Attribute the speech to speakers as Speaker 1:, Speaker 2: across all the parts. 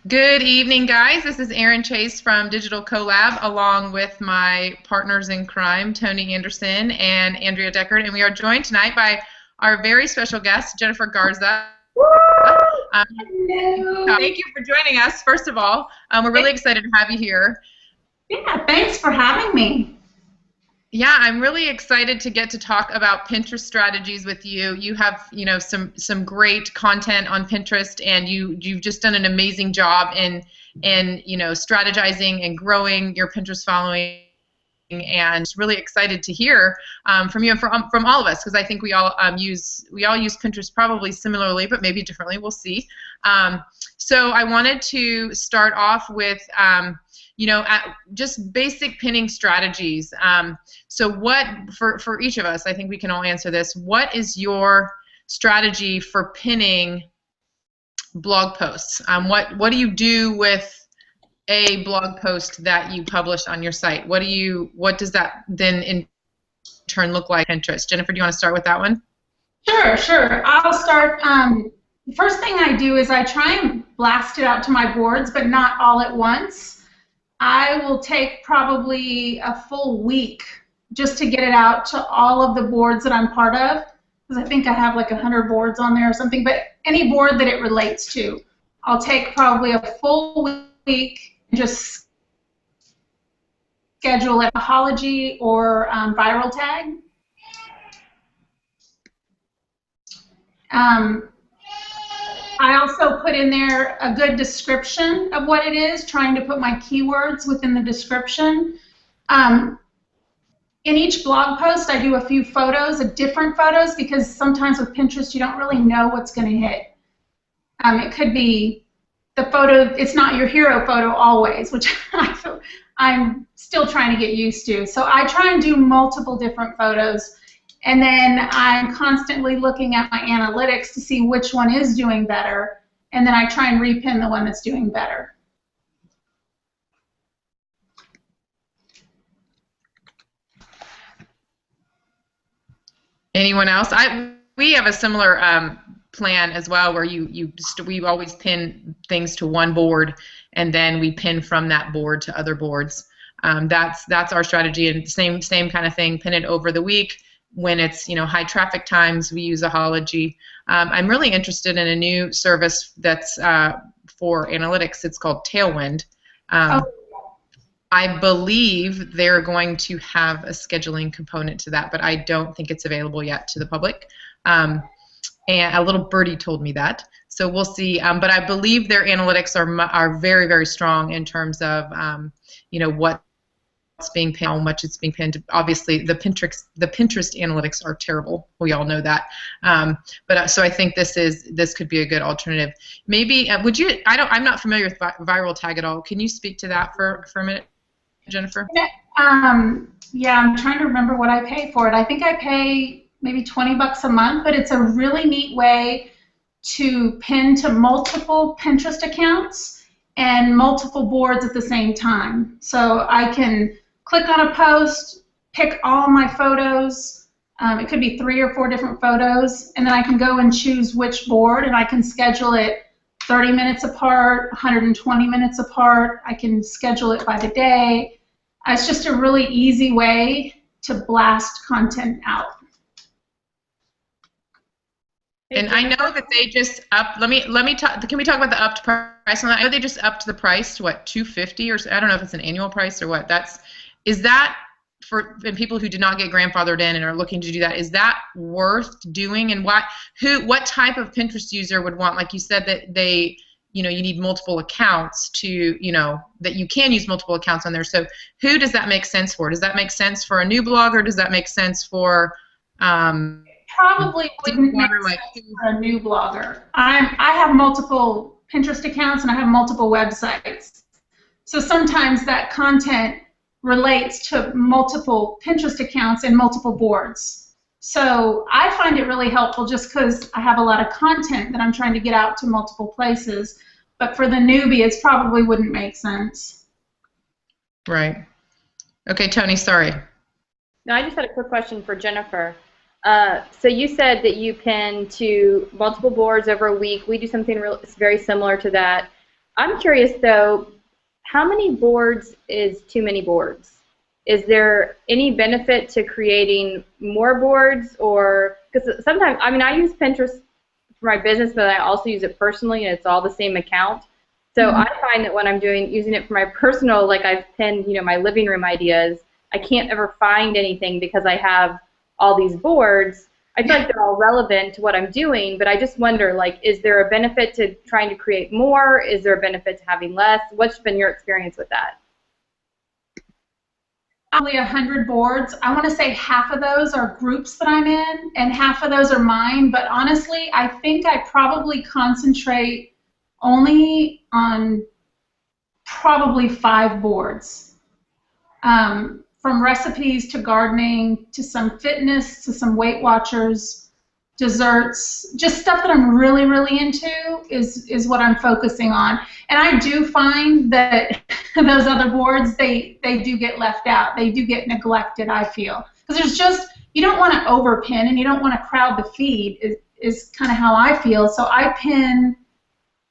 Speaker 1: Good evening, guys. This is Erin Chase from Digital CoLab, along with my partners in crime, Tony Anderson and Andrea Deckard, and we are joined tonight by our very special guest, Jennifer Garza. Um, Thank you for joining us, first of all. We're really excited to have you here.
Speaker 2: Yeah, thanks for having me.
Speaker 1: Yeah, I'm really excited to get to talk about Pinterest strategies with you. You have, some great content on Pinterest, and you've just done an amazing job in strategizing and growing your Pinterest following. And really excited to hear from you and from all of us, because I think we all use Pinterest probably similarly, but maybe differently. We'll see. So I wanted to start off with just basic pinning strategies. So what, for each of us, I think we can all answer this. What is your strategy for pinning blog posts? What do you do with a blog post that you publish on your site? What does that then in turn look like on Pinterest? Jennifer, do you want to start with that one?
Speaker 2: Sure. I'll start. First thing I do is I try and blast it out to my boards, but not all at once. I will take probably a full week just to get it out to all of the boards that I'm part of, because I think I have like 100 boards on there or something, but any board that it relates to. I'll take probably a full week and just schedule it apology or viral tag. I also put in there a good description of what it is, trying to put my keywords within the description. In each blog post, I do a few photos, different photos, because sometimes with Pinterest, you don't really know what's going to hit. It could be the photo, it's not your hero photo always, which I'm still trying to get used to. So I try and do multiple different photos. And then I'm constantly looking at my analytics to see which one is doing better, and then I try and repin the one that's doing better.
Speaker 1: Anyone else? We have a similar plan as well, where we always pin things to one board, and then we pin from that board to other boards. That's our strategy, and same kind of thing. Pin it over the week. When it's high traffic times, we use Ahology. I'm really interested in a new service that's for analytics. It's called Tailwind. I believe they're going to have a scheduling component to that, but I don't think it's available yet to the public. And a little birdie told me that, so we'll see. But I believe their analytics are very, very strong in terms of what's being pinned, how much it's being pinned. Obviously, the Pinterest analytics are terrible. We all know that. So I think this could be a good alternative. Maybe would you? I'm not familiar with viral tag at all. Can you speak to that for a minute, Jennifer?
Speaker 2: Yeah, I'm trying to remember what I pay for it. I think I pay maybe $20 a month, but it's a really neat way to pin to multiple Pinterest accounts and multiple boards at the same time. So I can click on a post, pick all my photos. It could be 3 or 4 different photos, and then I can go and choose which board, and I can schedule it 30 minutes apart, 120 minutes apart. I can schedule it by the day. It's just a really easy way to blast content out.
Speaker 1: And I know that they just upped. Let me talk. Can we talk about the upped price on that? I know they just upped the price to what, $250 or I don't know if it's an annual price or what. Is that for people who did not get grandfathered in and are looking to do that? Is that worth doing? And what type of Pinterest user would want? Like you said that you need multiple accounts to that you can use multiple accounts on there. So who does that make sense for? Does that make sense for a new blogger? Does that make sense for
Speaker 2: probably wouldn't make sense for a new blogger. I have multiple Pinterest accounts and I have multiple websites. So sometimes that content relates to multiple Pinterest accounts and multiple boards. So I find it really helpful just because I have a lot of content that I'm trying to get out to multiple places. But for the newbie, it probably wouldn't make sense.
Speaker 1: Right. Okay, Tony, sorry.
Speaker 3: No, I just had a quick question for Jennifer. So you said that you pin to multiple boards over a week. We do something very similar to that. I'm curious though, how many boards is too many boards? Is there any benefit to creating more boards, or because sometimes, I mean, I use Pinterest for my business, but I also use it personally, and it's all the same account. So I find that when I'm using it for my personal, like I've pinned, my living room ideas, I can't ever find anything because I have all these boards. I feel like they're all relevant to what I'm doing, but I just wonder, like, is there a benefit to trying to create more? Is there a benefit to having less? What's been your experience with that?
Speaker 2: Probably 100 boards. I want to say half of those are groups that I'm in, and half of those are mine. But honestly, I think I probably concentrate only on probably 5 boards. From recipes to gardening to some fitness to some Weight Watchers, desserts, just stuff that I'm really, really into is what I'm focusing on. And I do find that those other boards, they do get left out. They do get neglected, I feel. Because there's just, you don't want to overpin and you don't want to crowd the feed is kind of how I feel. So I pin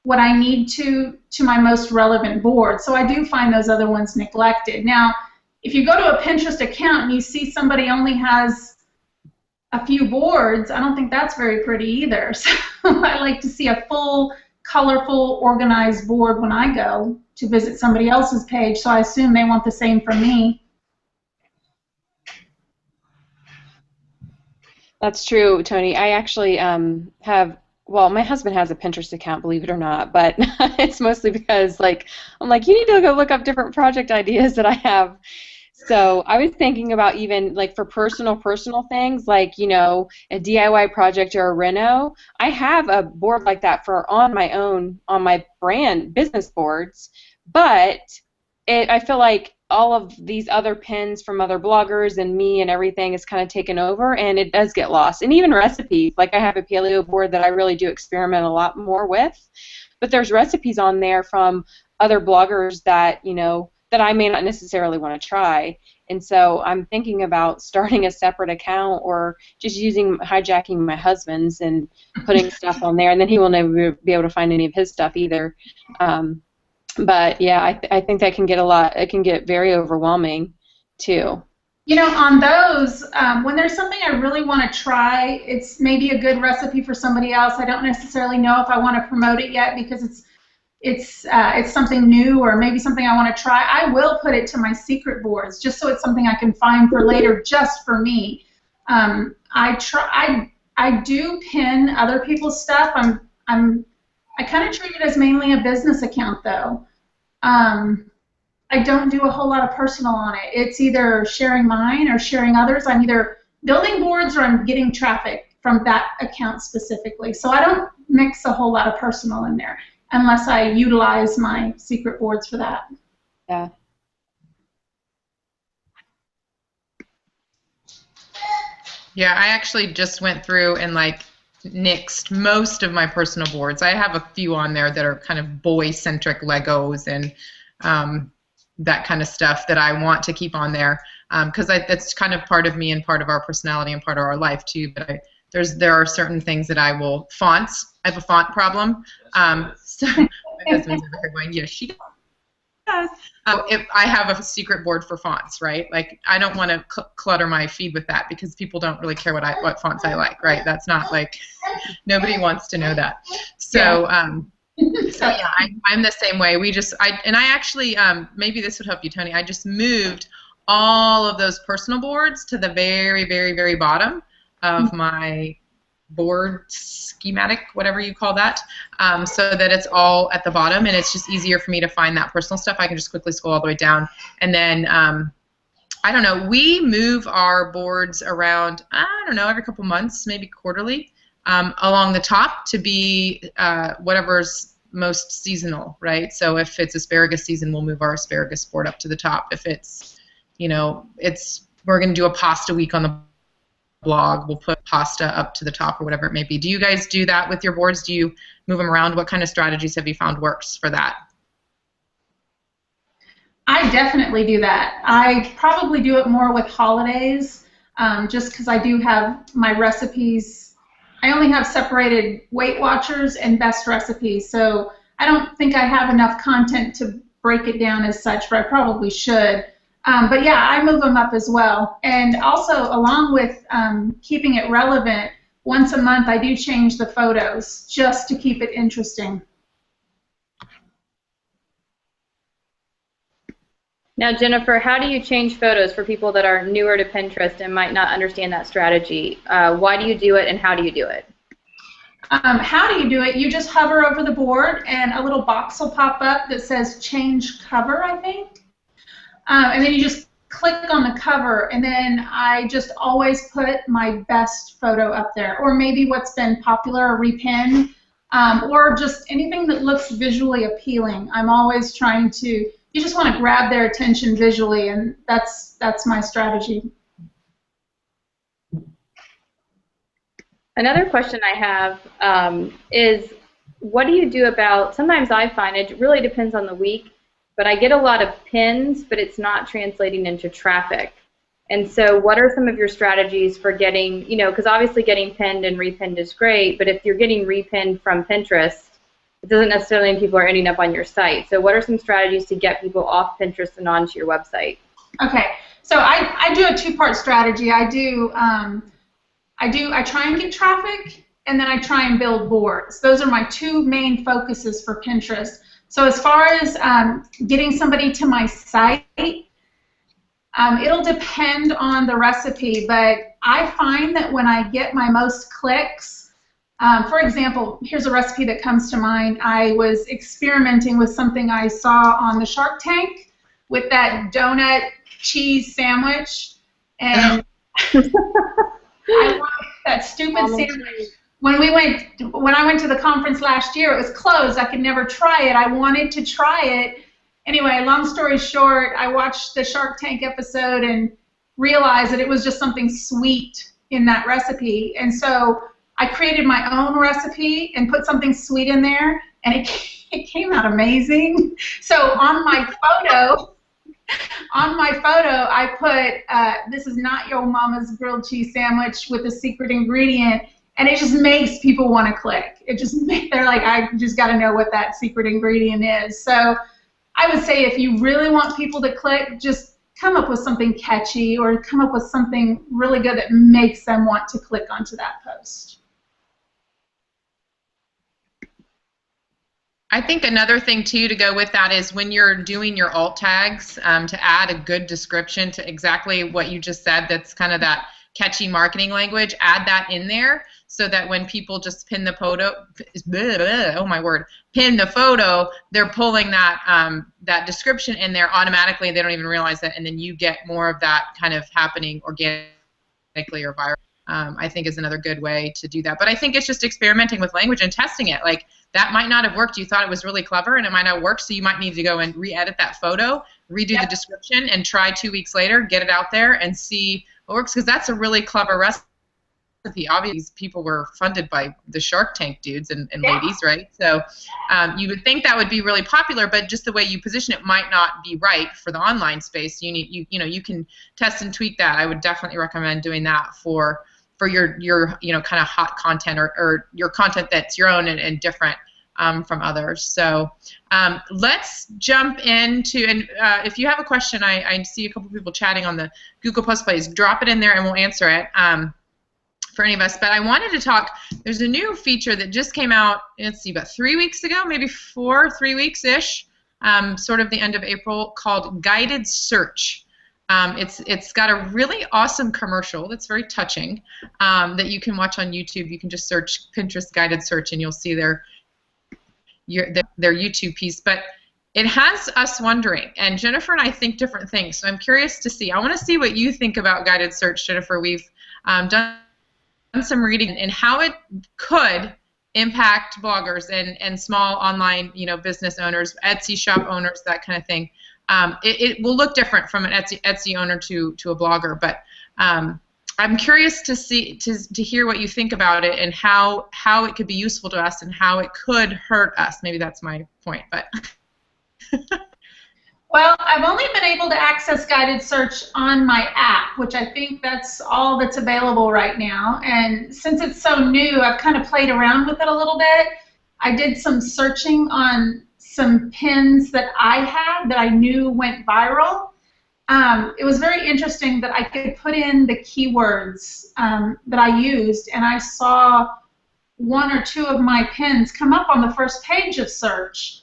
Speaker 2: what I need to my most relevant board. So I do find those other ones neglected. Now, if you go to a Pinterest account and you see somebody only has a few boards, I don't think that's very pretty either. So I like to see a full, colorful, organized board when I go to visit somebody else's page, so I assume they want the same from me.
Speaker 4: That's true, Tony. I actually well, my husband has a Pinterest account, believe it or not, but it's mostly because, I'm like, you need to go look up different project ideas that I have. So I was thinking about even, for personal things, a DIY project or a reno. I have a board like that on my brand business boards, but I feel like all of these other pins from other bloggers and me and everything is kind of taken over, and it does get lost. And even recipes, I have a paleo board that I really do experiment a lot more with, but there's recipes on there from other bloggers that, that I may not necessarily want to try. And so I'm thinking about starting a separate account or just hijacking my husband's and putting stuff on there, and then he will never be able to find any of his stuff either. But yeah, I think that can get it can get very overwhelming too.
Speaker 2: On those, when there's something I really want to try, it's maybe a good recipe for somebody else. I don't necessarily know if I want to promote it yet because it's something new or maybe something I want to try. I will put it to my secret boards just so it's something I can find for later just for me. I do pin other people's stuff. I kind of treat it as mainly a business account, though. I don't do a whole lot of personal on it. It's either sharing mine or sharing others. I'm either building boards or I'm getting traffic from that account specifically. So I don't mix a whole lot of personal in there unless I utilize my secret boards for that.
Speaker 4: Yeah.
Speaker 1: Yeah, I actually just went through and nixed most of my personal boards. I have a few on there that are kind of boy-centric Legos and that kind of stuff that I want to keep on there because that's kind of part of me and part of our personality and part of our life too. But there are certain things that I will fonts. I have a font problem. So my husband's over here going, yeah, she does. If I have a secret board for fonts, right? I don't want to clutter my feed with that because people don't really care what fonts I like, right? That's not nobody wants to know that. So so yeah, I'm the same way. I actually maybe this would help you, Tony. I just moved all of those personal boards to the very, very, very bottom of my board schematic, whatever you call that, so that it's all at the bottom and it's just easier for me to find that personal stuff. I can just quickly scroll all the way down. And then, I don't know, we move our boards around, I don't know, every couple months, maybe quarterly, along the top to be whatever's most seasonal, right? So if it's asparagus season, we'll move our asparagus board up to the top. If it's, we're going to do a pasta week on the blog, we'll put pasta up to the top or whatever it may be. Do you guys do that with your boards? Do you move them around? What kind of strategies have you found works for that?
Speaker 2: I definitely do that. I probably do it more with holidays just because I do have my recipes. I only have separated Weight Watchers and best recipes, so I don't think I have enough content to break it down as such, but I probably should. But yeah, I move them up as well. And also, along with keeping it relevant, once a month I do change the photos just to keep it interesting.
Speaker 3: Now, Jennifer, how do you change photos for people that are newer to Pinterest and might not understand that strategy? Why do you do it, and how do you do it?
Speaker 2: How do you do it? You just hover over the board, and a little box will pop up that says Change Cover, I think. And then you just click on the cover, and then I just always put my best photo up there, or maybe what's been popular or repinned, or just anything that looks visually appealing. I'm always trying to. You just want to grab their attention visually, and that's my strategy.
Speaker 3: Another question I have is, what do you do about, sometimes I find it really depends on the week, but I get a lot of pins, but it's not translating into traffic. And so what are some of your strategies for getting, because obviously getting pinned and repinned is great, but if you're getting repinned from Pinterest, it doesn't necessarily mean people are ending up on your site. So what are some strategies to get people off Pinterest and onto your website?
Speaker 2: Okay, so I do a two-part strategy. I try and get traffic, and then I try and build boards. Those are my two main focuses for Pinterest. So as far as getting somebody to my site, it'll depend on the recipe, but I find that when I get my most clicks, for example, here's a recipe that comes to mind. I was experimenting with something I saw on the Shark Tank with that donut cheese sandwich, and I wanted that stupid sandwich. When I went to the conference last year, it was closed. I could never try it. I wanted to try it. Anyway, long story short, I watched the Shark Tank episode and realized that it was just something sweet in that recipe, and so I created my own recipe and put something sweet in there, and it came out amazing. So on my photo, I put, this is not your mama's grilled cheese sandwich with a secret ingredient, and it just makes people want to click. They're like, I just got to know what that secret ingredient is. So I would say if you really want people to click, just come up with something catchy or come up with something really good that makes them want to click onto that post.
Speaker 1: I think another thing too to go with that is when you're doing your alt tags, to add a good description to exactly what you just said, that's kind of that catchy marketing language, add that in there so that when people just pin the photo, pin the photo, they're pulling that that description in there automatically. They don't even realize that, and then you get more of that kind of happening organically or virally. I think is another good way to do that. But I think it's just experimenting with language and testing it. Like, that might not have worked. You thought it was really clever, and it might not work, so you might need to go and re-edit that photo, redo the description, and try 2 weeks later, get it out there, and see what works, because that's a really clever recipe. Obviously, these people were funded by the Shark Tank dudes and ladies, right? So you would think that would be really popular, but just the way you position it might not be right for the online space. You can test and tweak that. I would definitely recommend doing that for your kind of hot content or your content that's your own and different from others. So let's jump into, and if you have a question, I see a couple people chatting on the Google Plus, please drop it in there and we'll answer it for any of us. But I wanted to talk, there's a new feature that just came out, let's see, about 3 weeks ago, maybe 3 weeks-ish, sort of the end of April, called Guided Search. It's got a really awesome commercial that's very touching that you can watch on YouTube. You can just search Pinterest Guided Search and you'll see their YouTube piece. But it has us wondering, and Jennifer and I think different things, so I'm curious to see. I want to see what you think about Guided Search, Jennifer. We've done some reading and how it could impact bloggers and small online business owners, Etsy shop owners, that kind of thing. It will look different from an Etsy owner to a blogger, but I'm curious to hear what you think about it and how it could be useful to us and how it could hurt us. Maybe that's my point, but.
Speaker 2: Well, I've only been able to access Guided Search on my app, which I think that's all that's available right now. And since it's so new, I've kind of played around with it a little bit. I did some searching on some pins that I had that I knew went viral. It was very interesting that I could put in the keywords that I used, and I saw one or two of my pins come up on the first page of search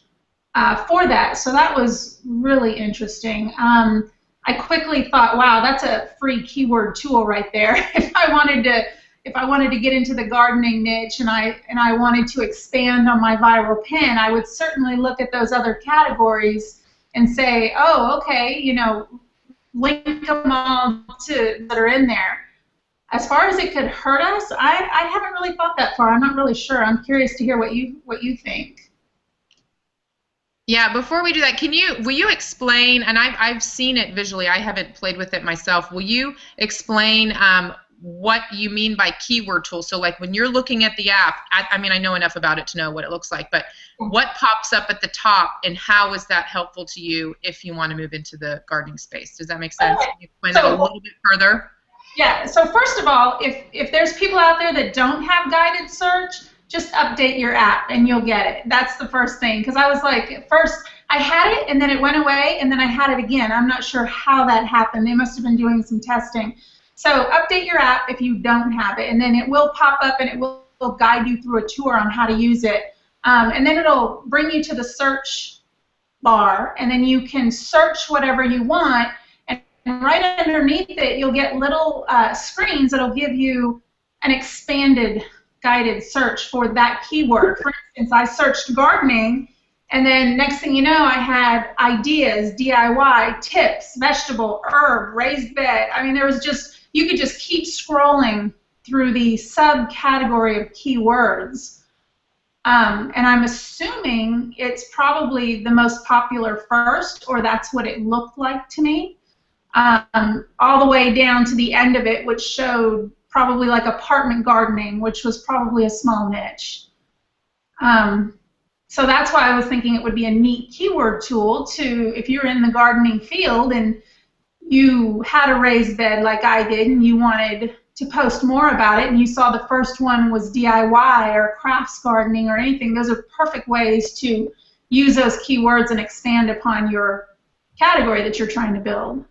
Speaker 2: for that. So that was really interesting. I quickly thought, wow, that's a free keyword tool right there. If I wanted to get into the gardening niche and I wanted to expand on my viral pin, I would certainly look at those other categories and say, oh, okay, you know, link them all to that are in there. As far as it could hurt us, I haven't really thought that far. I'm not really sure. I'm curious to hear what you think.
Speaker 1: Yeah, before we do that, will you explain, and I've seen it visually, I haven't played with it myself, will you explain what you mean by keyword tool? So like when you're looking at the app, I mean, I know enough about it to know what it looks like, but what pops up at the top and how is that helpful to you if you want to move into the gardening space? Does that make sense?
Speaker 2: Okay.
Speaker 1: Can you explain that a little bit further?
Speaker 2: Yeah, so first of all, if there's people out there that don't have guided search, just update your app and you'll get it. That's the first thing, because I was like, at first I had it and then it went away and then I had it again. I'm not sure how that happened. They must have been doing some testing. So update your app if you don't have it, and then it will pop up and it will guide you through a tour on how to use it. And then it'll bring you to the search bar, and then you can search whatever you want. And right underneath it, you'll get little screens that'll give you an expanded guided search for that keyword. For instance, I searched gardening, and then next thing you know, I had ideas, DIY, tips, vegetable, herb, raised bed. I mean, there was just, you could just keep scrolling through the subcategory of keywords. And I'm assuming it's probably the most popular first, or that's what it looked like to me. All the way down to the end of it, which showed probably like apartment gardening, which was probably a small niche. So that's why I was thinking it would be a neat keyword tool to, if you're in the gardening field and you had a raised bed like I did and you wanted to post more about it and you saw the first one was DIY or crafts gardening or anything, those are perfect ways to use those keywords and expand upon your category that you're trying to build.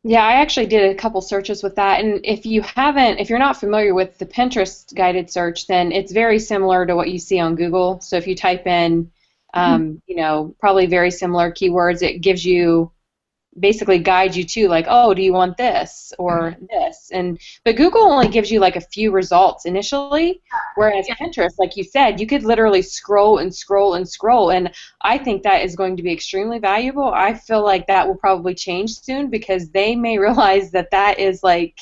Speaker 4: Yeah, I actually did a couple searches with that, and if you're not familiar with the Pinterest guided search, then it's very similar to what you see on Google. So if you type in, you know, probably very similar keywords, it gives you, basically guides you to like, oh, do you want this or this? But Google only gives you like a few results initially, whereas Pinterest, like you said, you could literally scroll and scroll and scroll, and I think that is going to be extremely valuable. I feel like that will probably change soon because they may realize that that is like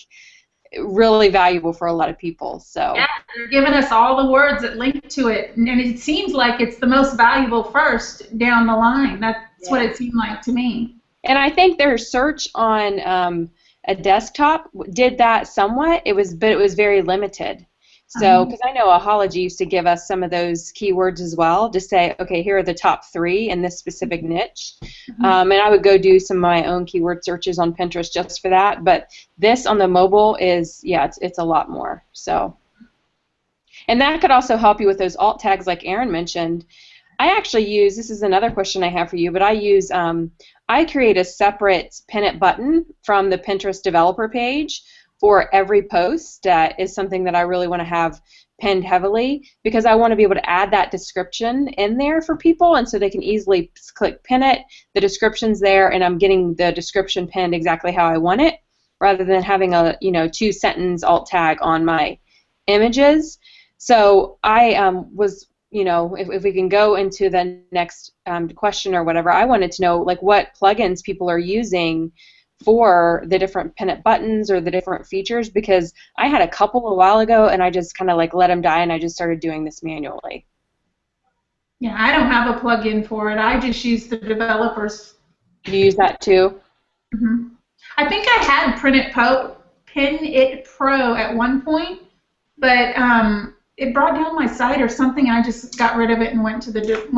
Speaker 4: really valuable for a lot of people. So
Speaker 2: yeah, they're giving us all the words that link to it, and it seems like it's the most valuable first down the line. That's what it seemed like to me.
Speaker 4: And I think their search on a desktop did that somewhat. But it was very limited. So, because I know Ahology used to give us some of those keywords as well, to say, okay, here are the top 3 in this specific niche. And I would go do some of my own keyword searches on Pinterest just for that. But this on the mobile is, yeah, it's a lot more. So, and that could also help you with those alt tags like Erin mentioned. I actually use, this is another question I have for you, but I create a separate pin it button from the Pinterest developer page for every post that is something that I really want to have pinned heavily, because I want to be able to add that description in there for people, and so they can easily click pin it, the description's there, and I'm getting the description pinned exactly how I want it, rather than having a 2-sentence alt tag on my images. So I was, if we can go into the next question or whatever, I wanted to know like what plugins people are using for the different pin it buttons or the different features, because I had a couple a while ago and I just kind of like let them die and I just started doing this manually.
Speaker 2: Yeah, I don't have a plugin for it. I just use the developers.
Speaker 4: You use that too?
Speaker 2: I think I had Pin It Pro at one point, but it brought down my site or something, and I just got rid of it and went to the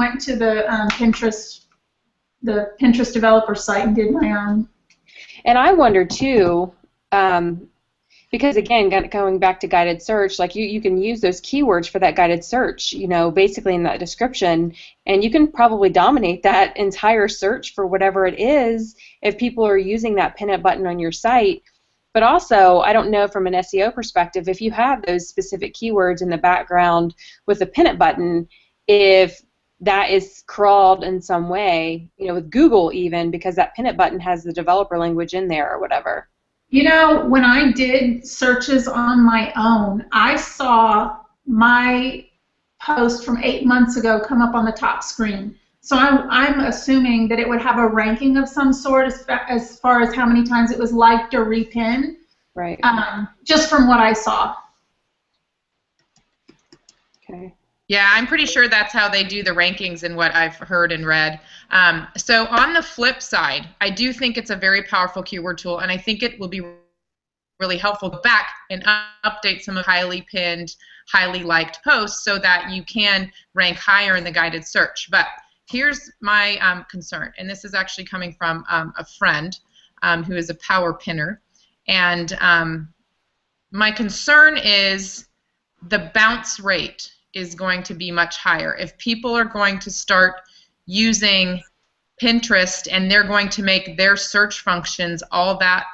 Speaker 2: Pinterest developer site and did my own.
Speaker 4: And I wonder too, because again, going back to guided search, like you can use those keywords for that guided search, you know, basically in that description, and you can probably dominate that entire search for whatever it is if people are using that pin it button on your site. But also, I don't know from an SEO perspective, if you have those specific keywords in the background with the pin it button, if that is crawled in some way, you know, with Google even, because that pin it button has the developer language in there or whatever.
Speaker 2: You know, when I did searches on my own, I saw my post from 8 months ago come up on the top screen. So I'm assuming that it would have a ranking of some sort as far as how many times it was liked or repinned.
Speaker 4: Right.
Speaker 2: Just from what I saw.
Speaker 4: Okay.
Speaker 1: Yeah, I'm pretty sure that's how they do the rankings and what I've heard and read. So on the flip side, I do think it's a very powerful keyword tool, and I think it will be really helpful to go back and update some of highly pinned, highly liked posts so that you can rank higher in the guided search. But here's my concern, and this is actually coming from a friend who is a power pinner, and my concern is the bounce rate is going to be much higher. If people are going to start using Pinterest and they're going to make their search functions all that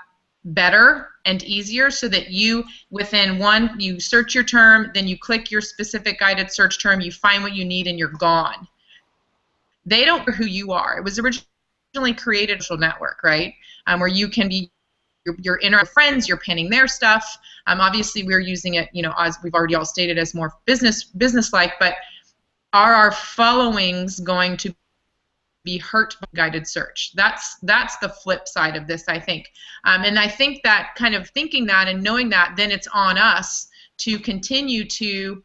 Speaker 1: better and easier so that you, within one, you search your term, then you click your specific guided search term, you find what you need, and you're gone. They don't know who you are. It was originally created a social network, right, where you can be your inner friends, you're pinning their stuff. Obviously, we're using it, you know, as we've already all stated, as more business-like. But are our followings going to be hurt by guided search? That's the flip side of this, I think. And I think that kind of thinking that and knowing that, then it's on us to continue to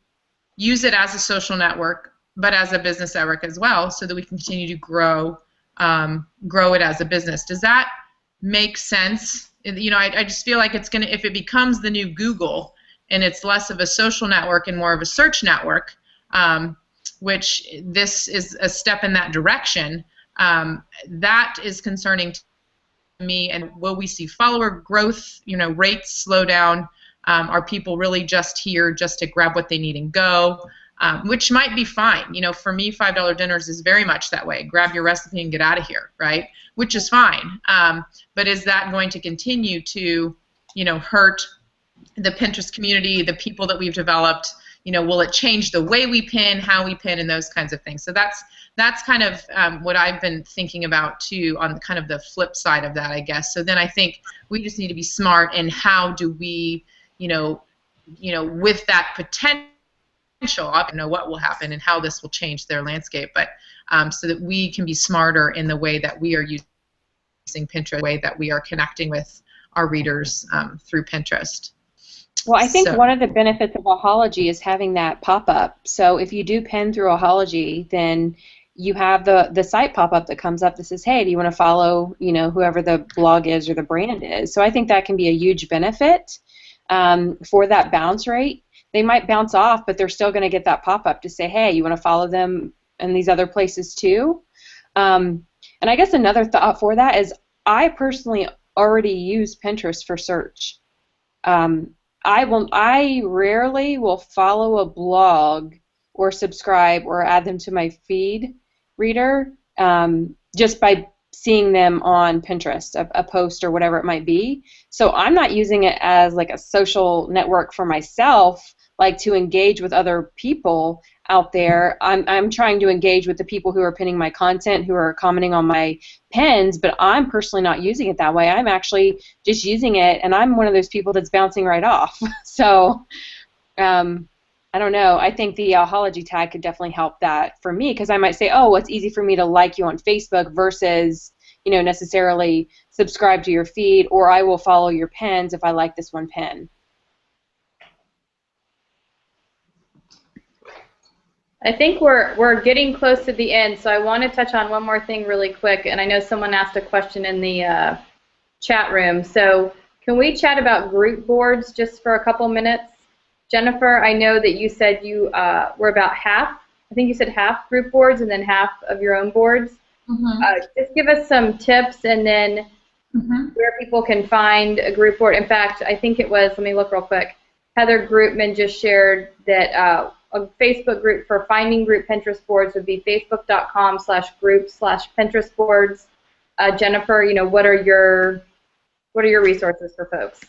Speaker 1: use it as a social network, but as a business network as well, so that we can continue to grow it as a business. Does that make sense? You know, I just feel like it's going to, if it becomes the new Google and it's less of a social network and more of a search network, which this is a step in that direction, that is concerning to me. And will we see follower growth, you know, rates slow down? Are people really just here just to grab what they need and go? Which might be fine. You know, for me, $5 dinners is very much that way. Grab your recipe and get out of here, right? Which is fine. But is that going to continue to, you know, hurt the Pinterest community, the people that we've developed? You know, will it change the way we pin, how we pin, and those kinds of things? So that's kind of what I've been thinking about too, on kind of the flip side of that, I guess. So then I think we just need to be smart in how do we, you know, with that potential. I don't know what will happen and how this will change their landscape, but so that we can be smarter in the way that we are using Pinterest, the way that we are connecting with our readers through Pinterest.
Speaker 4: Well, I think one of the benefits of Ahology is having that pop-up. So if you do pin through Ahology, then you have the site pop-up that comes up that says, hey, do you want to follow, you know, whoever the blog is or the brand is? So I think that can be a huge benefit for that bounce rate. They might bounce off, but they're still going to get that pop-up to say, hey, you want to follow them in these other places too? And I guess another thought for that is I personally already use Pinterest for search. I rarely will follow a blog or subscribe or add them to my feed reader just by seeing them on Pinterest, a post or whatever it might be. So I'm not using it as like a social network for myself, like to engage with other people out there. I'm trying to engage with the people who are pinning my content, who are commenting on my pins, but I'm personally not using it that way. I'm actually just using it, and I'm one of those people that's bouncing right off. So I don't know. I think the Ahology tag could definitely help that for me, because I might say, oh, it's easy for me to like you on Facebook versus, you know, necessarily subscribe to your feed, or I will follow your pins if I like this one pin.
Speaker 3: I think we're getting close to the end, so I want to touch on one more thing really quick, and I know someone asked a question in the chat room. So can we chat about group boards just for a couple minutes? Jennifer, I know that you said you were about half, I think you said half group boards and then half of your own boards. Mm-hmm. Just give us some tips, and then where people can find a group board. In fact, I think it was, let me look real quick, Heather Groupman just shared that a Facebook group for finding group Pinterest boards would be facebook.com/group/Pinterest boards. Jennifer, what are your resources for folks?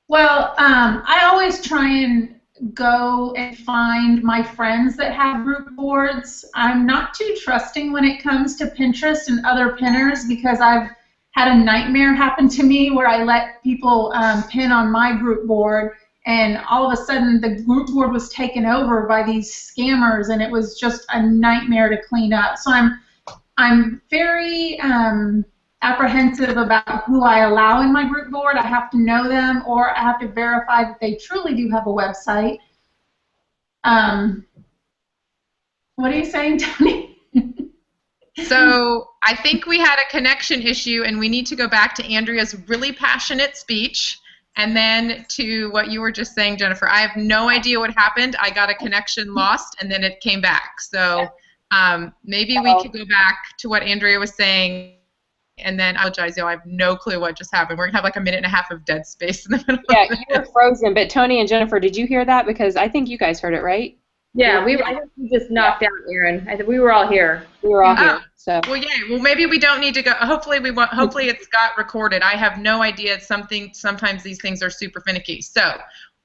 Speaker 2: Well, I always try and go and find my friends that have group boards. I'm not too trusting when it comes to Pinterest and other pinners because I've had a nightmare happen to me where I let people pin on my group board, and all of a sudden the group board was taken over by these scammers, and it was just a nightmare to clean up. So I'm very apprehensive about who I allow in my group board. I have to know them, or I have to verify that they truly do have a website. What are you saying, Tony?
Speaker 1: So I think we had a connection issue, and we need to go back to Andrea's really passionate speech, and then to what you were just saying, Jennifer. I have no idea what happened. I got a connection lost, and then it came back. So maybe we could go back to what Andrea was saying, and then I apologize, I have no clue what just happened. We're going to have like a minute and a half of dead space in the middle of
Speaker 4: you were frozen, but Tony and Jennifer, did you hear that? Because I think you guys heard it, right?
Speaker 3: Yeah, I think we just knocked out Aaron. I think we were all here.
Speaker 4: We were all here. So.
Speaker 1: Well, yeah. Well, maybe we don't need to go. Hopefully, hopefully it's got recorded. I have no idea. Sometimes these things are super finicky. So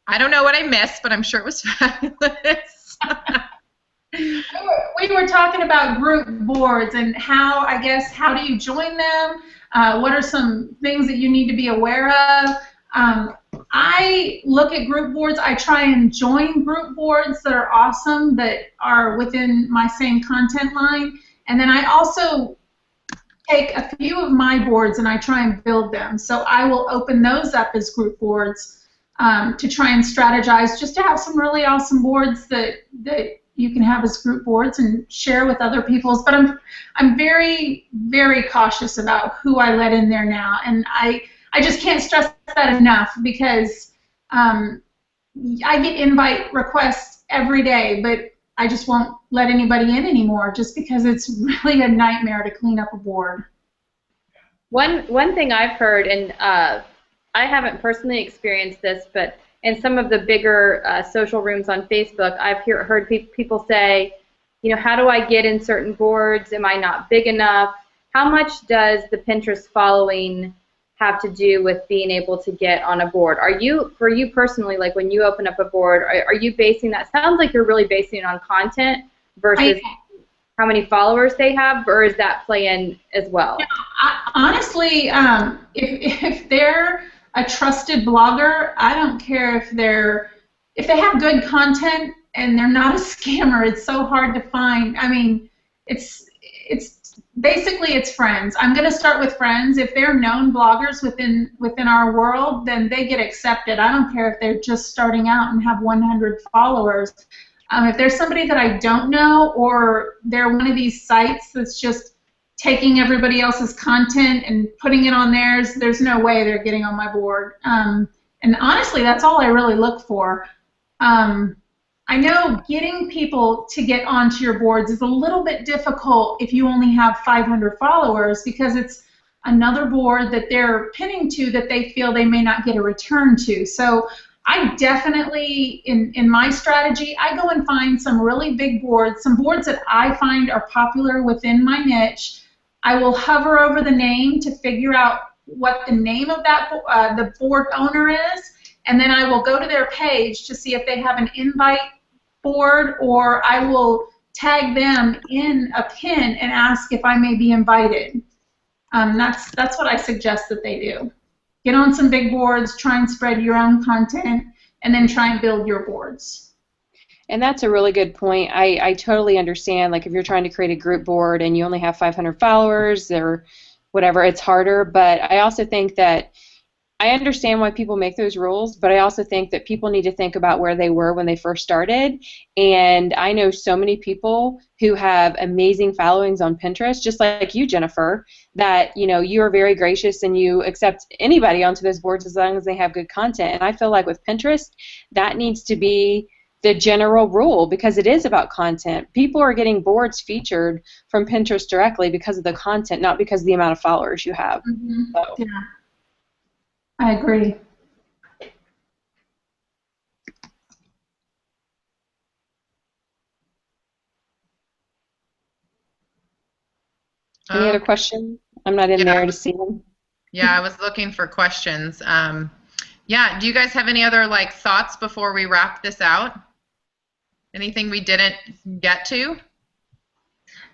Speaker 1: I don't know what I missed, but I'm sure it was fabulous.
Speaker 2: We were talking about group boards and how do you join them? What are some things that you need to be aware of? I look at group boards. I try and join group boards that are awesome, that are within my same content line. And then I also take a few of my boards and I try and build them. So I will open those up as group boards to try and strategize, just to have some really awesome boards that you can have as group boards and share with other people's. But I'm very, very cautious about who I let in there now, and I just can't stress that enough, because I get invite requests every day, but I just won't let anybody in anymore, just because it's really a nightmare to clean up a board.
Speaker 3: One thing I've heard, and I haven't personally experienced this, but in some of the bigger social rooms on Facebook, I've heard people say, how do I get in certain boards? Am I not big enough? How much does the Pinterest following have to do with being able to get on a board? For you personally, like when you open up a board, are you basing that? Sounds like you're really basing it on content versus how many followers they have, or is that playing as well?
Speaker 2: Honestly, if they're a trusted blogger, I don't care if they have good content and they're not a scammer. It's so hard to find. I mean, it's basically it's friends. I'm going to start with friends. If they're known bloggers within our world, then they get accepted. I don't care if they're just starting out and have 100 followers. If there's somebody that I don't know, or they're one of these sites that's just taking everybody else's content and putting it on theirs, there's no way they're getting on my board. And honestly, that's all I really look for. I know getting people to get onto your boards is a little bit difficult if you only have 500 followers, because it's another board that they're pinning to that they feel they may not get a return to. So I definitely, in my strategy, I go and find some really big boards, some boards that I find are popular within my niche. I will hover over the name to figure out what the name of that the board owner is, and then I will go to their page to see if they have an invite board, or I will tag them in a pin and ask if I may be invited. That's what I suggest that they do. Get on some big boards, try and spread your own content, and then try and build your boards.
Speaker 4: And that's a really good point. I totally understand, like if you're trying to create a group board and you only have 500 followers or whatever, it's harder. But I also think that I understand why people make those rules, but I also think that people need to think about where they were when they first started. And I know so many people who have amazing followings on Pinterest, just like you, Jennifer, that you are very gracious and you accept anybody onto those boards as long as they have good content. And I feel like with Pinterest, that needs to be the general rule, because it is about content. People are getting boards featured from Pinterest directly because of the content, not because of the amount of followers you have.
Speaker 2: Mm-hmm.
Speaker 4: So.
Speaker 2: Yeah, I agree.
Speaker 4: Any other questions? I'm not in there to see them.
Speaker 1: Yeah, I was looking for questions. Yeah, do you guys have any other like thoughts before we wrap this out? Anything we didn't get to?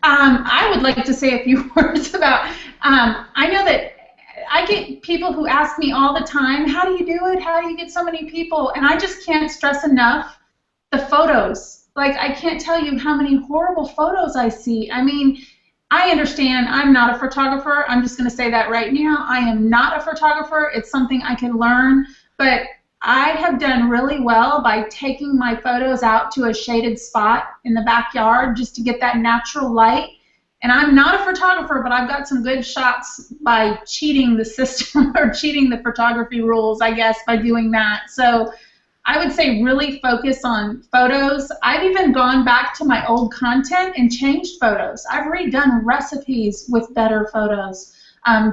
Speaker 2: I would like to say a few words about, I know that I get people who ask me all the time, how do you do it? How do you get so many people? And I just can't stress enough the photos. Like, I can't tell you how many horrible photos I see. I mean, I understand I'm not a photographer. I'm just going to say that right now. I am not a photographer. It's something I can learn. But I have done really well by taking my photos out to a shaded spot in the backyard just to get that natural light. And I'm not a photographer, but I've got some good shots by cheating the system or cheating the photography rules, I guess, by doing that. So I would say really focus on photos. I've even gone back to my old content and changed photos. I've redone recipes with better photos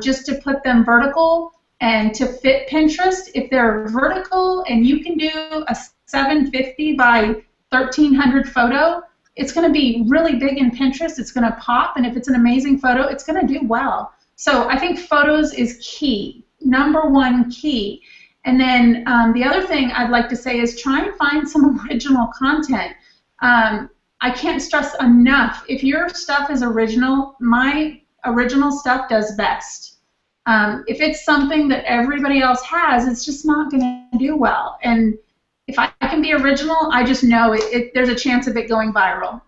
Speaker 2: just to put them vertical and to fit Pinterest. If they're vertical and you can do a 750 by 1300 photo, it's going to be really big in Pinterest. It's going to pop, and if it's an amazing photo, it's going to do well. So I think photos is key, #1 key. And then the other thing I'd like to say is try and find some original content. I can't stress enough, if your stuff is original, my original stuff does best. If it's something that everybody else has, it's just not going to do well. And if I can be original, I just know there's a chance of it going viral.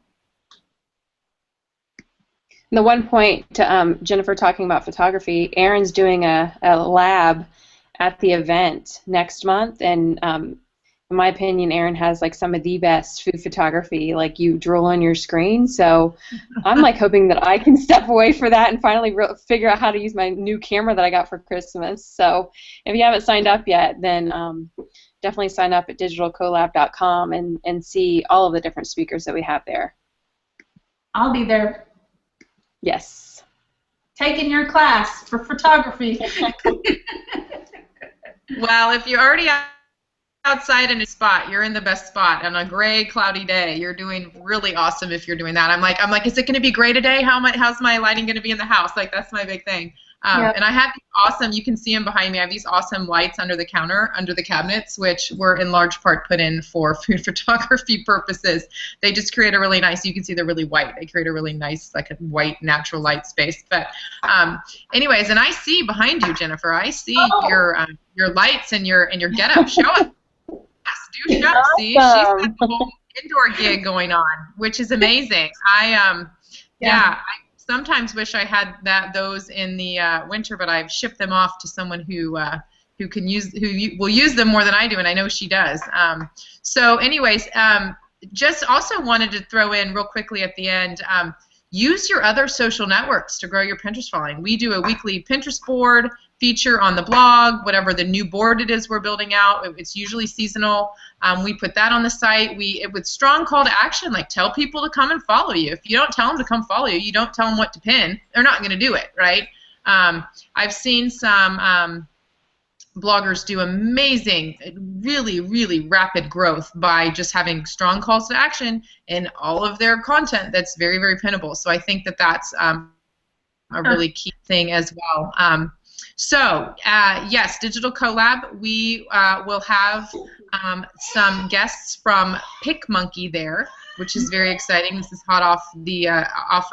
Speaker 4: The one point to Jennifer talking about photography, Erin's doing a lab at the event next month, and in my opinion, Erin has like some of the best food photography. Like, you drool on your screen. So I'm like hoping that I can step away for that and finally figure out how to use my new camera that I got for Christmas. So if you haven't signed up yet, then definitely sign up at digitalcolab.com and see all of the different speakers that we have there.
Speaker 2: I'll be there.
Speaker 4: Yes.
Speaker 2: Taking your class for photography.
Speaker 1: Well, if you're already outside in a spot, you're in the best spot. On a gray, cloudy day, you're doing really awesome if you're doing that. I'm like, is it going to be gray today? How's my lighting going to be in the house? Like, that's my big thing. Yep. And I have these awesome, you can see them behind me, I have these awesome lights under the counter, under the cabinets, which were in large part put in for food photography purposes. They just create a really nice, you can see they're really white. They create a really nice, like a white natural light space. But anyways, and I see behind you, Jennifer, I see your lights and your getup. Show us. Do show. Awesome. See, she's got the whole indoor gig going on, which is amazing. I sometimes wish I had those in the winter, but I've shipped them off to someone who will use them more than I do, and I know she does. So, anyways, just also wanted to throw in real quickly at the end. Use your other social networks to grow your Pinterest following. We do a weekly Pinterest board feature on the blog, whatever the new board it is we're building out. It's usually seasonal. We put that on the site. With strong call to action, like tell people to come and follow you. If you don't tell them to come follow you, you don't tell them what to pin, they're not going to do it, right? I've seen some bloggers do amazing, really, really rapid growth by just having strong calls to action in all of their content that's very, very pinnable. So I think that that's a really key thing as well. So, yes, Digital CoLab, we will have some guests from PicMonkey there, which is very exciting. This is hot off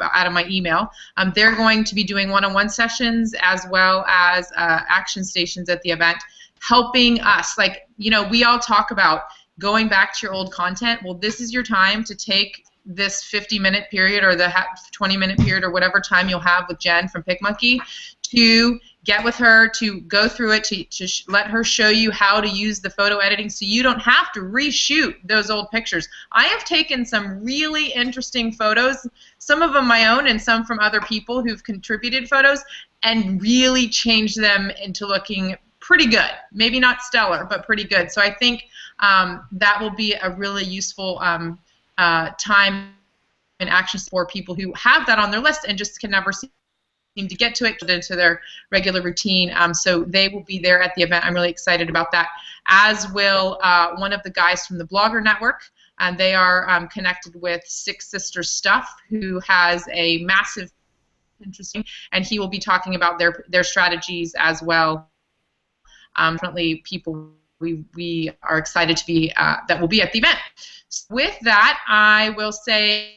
Speaker 1: out of my email. They're going to be doing one-on-one sessions as well as action stations at the event, helping us. Like, you know, we all talk about going back to your old content. Well, this is your time to take this 50-minute period or the 20-minute period or whatever time you'll have with Jen from PicMonkey to get with her, to go through it, to let her show you how to use the photo editing so you don't have to reshoot those old pictures. I have taken some really interesting photos, some of them my own and some from other people who've contributed photos, and really changed them into looking pretty good. Maybe not stellar, but pretty good. So I think that will be a really useful time and action for people who have that on their list and just can never seem to get to it, into their regular routine. So they will be there at the event. I'm really excited about that, as will one of the guys from the Blogger Network. And they are connected with Six Sisters Stuff, who has a massive interesting, and he will be talking about their strategies as well. Definitely people we are excited to be that will be at the event. So with that, I will say,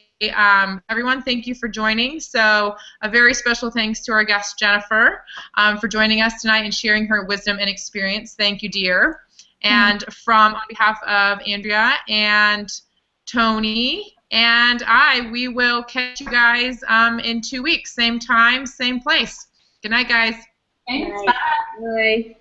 Speaker 1: everyone, thank you for joining. So a very special thanks to our guest Jennifer for joining us tonight and sharing her wisdom and experience. Thank you, dear. And on behalf of Andrea and Tony and we will catch you guys in 2 weeks, same time, same place. Good night, guys.
Speaker 2: Thanks.
Speaker 3: Bye. Bye.